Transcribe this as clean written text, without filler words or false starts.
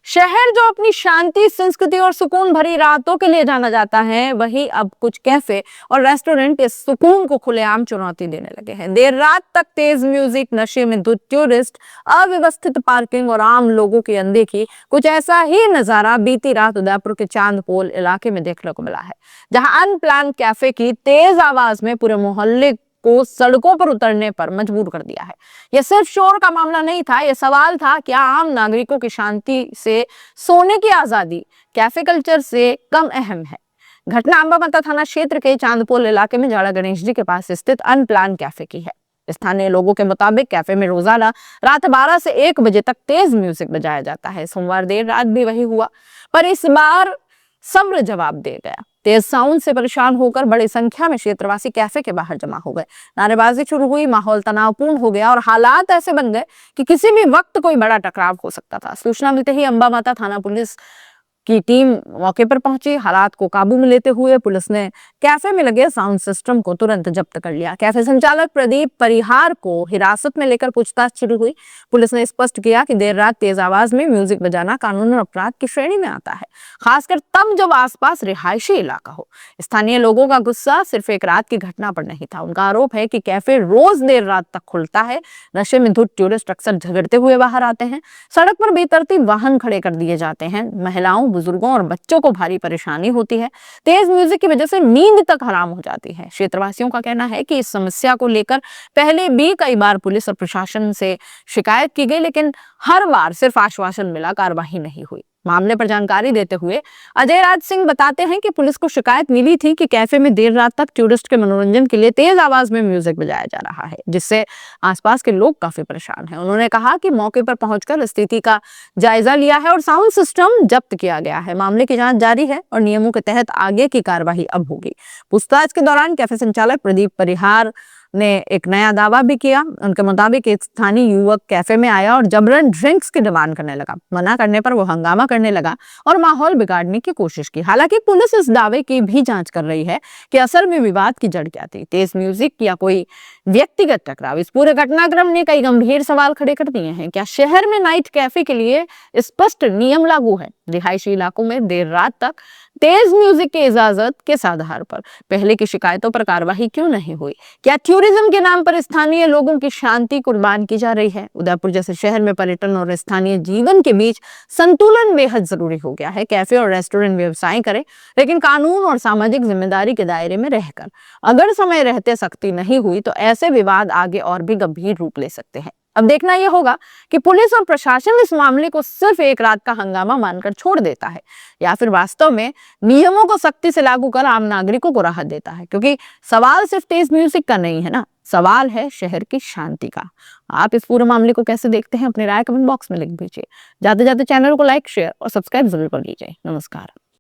शहर जो अपनी शांति, संस्कृति और सुकून भरी रातों के लिए जाना जाता है, वही अब कुछ कैफे और रेस्टोरेंट इस सुकून को खुलेआम चुनौती देने लगे हैं। देर रात तक तेज म्यूजिक, नशे में धुत टूरिस्ट, अव्यवस्थित पार्किंग और आम लोगों की अनदेखी, कुछ ऐसा ही नजारा बीती रात उदयपुर के चांदपोल इलाके में देखने को मिला है, जहां अनप्लान कैफे की तेज आवाज में पूरे मोहल्ले को सड़कों पर उतरने पर मजबूर कर दिया है। यह सिर्फ शोर का मामला नहीं था, यह सवाल था क्या आम नागरिकों की शांति से सोने की आजादी कैफे कल्चर से कम अहम है। घटना अंबामता थाना क्षेत्र के चांदपोल इलाके में जाड़ा गणेश जी के पास स्थित अनप्लान कैफे की है। स्थानीय लोगों के मुताबिक कैफे में रोजाना रात 12 से 1 बजे तक तेज म्यूजिक बजाया जाता है। सोमवार देर रात भी वही हुआ, पर इस बार सब्र जवाब दे गया। तेज साउंड से परेशान होकर बड़ी संख्या में क्षेत्रवासी कैफे के बाहर जमा हो गए। नारेबाजी शुरू हुई, माहौल तनावपूर्ण हो गया और हालात ऐसे बन गए कि किसी भी वक्त कोई बड़ा टकराव हो सकता था। सूचना मिलते ही अंबामाता थाना पुलिस की टीम मौके पर पहुंची। हालात को काबू में लेते हुए पुलिस ने कैफे में लगे साउंड सिस्टम को तुरंत जब्त कर लिया। कैफे संचालक प्रदीप परिहार को हिरासत में लेकर पूछताछ शुरू हुई। पुलिस ने स्पष्ट किया कि देर रात तेज आवाज में म्यूजिक बजाना कानून और अपराध की श्रेणी में आता है, खासकर तब जब आसपास रिहायशी इलाका हो। स्थानीय लोगों का गुस्सा सिर्फ एक रात की घटना पर नहीं था। उनका आरोप है कि कैफे रोज देर रात तक खुलता है। नशे में धुत टूरिस्ट अक्सर झगड़ते हुए बाहर आते हैं। सड़क पर बेतरतीब वाहन खड़े कर दिए जाते हैं। महिलाओं, बुजुर्गों और बच्चों को भारी परेशानी होती है। तेज म्यूजिक की वजह से नींद तक हराम हो जाती है। क्षेत्रवासियों का कहना है कि इस समस्या को लेकर पहले भी कई बार पुलिस और प्रशासन से शिकायत की गई, लेकिन हर बार सिर्फ आश्वासन मिला, कार्रवाई नहीं हुई। मामले पर जानकारी देते हुए अजय राज सिंह बताते हैं कि पुलिस को शिकायत मिली थी कि कैफे में देर रात तक टूरिस्ट के मनोरंजन के लिए तेज आवाज में म्यूजिक बजाया जा रहा है, जिससे आसपास के लोग काफी परेशान हैं। उन्होंने कहा कि मौके पर पहुंचकर स्थिति का जायजा लिया है और साउंड सिस्टम जब्त किया गया है। मामले की जांच जारी है और नियमों के तहत आगे की कार्रवाई अब होगी। पूछताछ के दौरान कैफे संचालक प्रदीप परिहार ने एक नया दावा भी किया। उनके मुताबिक एक स्थानीय युवक कैफे में आया और जबरन ड्रिंक्स की डिमांड करने लगा। मना करने पर वो हंगामा करने लगा और माहौल बिगाड़ने की कोशिश की। हालांकि पुलिस इस दावे की भी जांच कर रही है कि असल में विवाद की जड़ क्या थी, तेज म्यूजिक या कोई व्यक्तिगत टकराव। इस पूरे घटनाक्रम ने कई गंभीर सवाल खड़े कर दिए हैं। क्या शहर में नाइट कैफे के लिए स्पष्ट नियम लागू है? रिहायशी इलाकों में देर रात तक तेज म्यूजिक की इजाजत किस आधार पर? पहले की शिकायतों पर कार्रवाई क्यों नहीं हुई? क्या टूरिज्म के नाम पर स्थानीय लोगों की शांति कुर्बान की जा रही है? उदयपुर जैसे शहर में पर्यटन और स्थानीय जीवन के बीच संतुलन बेहद जरूरी हो गया है। कैफे और रेस्टोरेंट व्यवसाय करें, लेकिन कानून और सामाजिक जिम्मेदारी के दायरे में रहकर। अगर समय रहते सख्ती नहीं हुई तो ऐसे विवाद आगे और भी गंभीर रूप ले सकते हैं। अब देखना यह होगा कि पुलिस और प्रशासन इस मामले को सिर्फ एक रात का हंगामा मानकर छोड़ देता है या फिर वास्तव में नियमों को सख्ती से लागू कर आम नागरिकों को राहत देता है। क्योंकि सवाल सिर्फ तेज म्यूजिक का नहीं है ना, सवाल है शहर की शांति का। आप इस पूरे मामले को कैसे देखते हैं? अपनी राय कमेंट बॉक्स में लिख दीजिए। जाते जाते चैनल को लाइक, शेयर और सब्सक्राइब जरूर कर लीजिए। नमस्कार।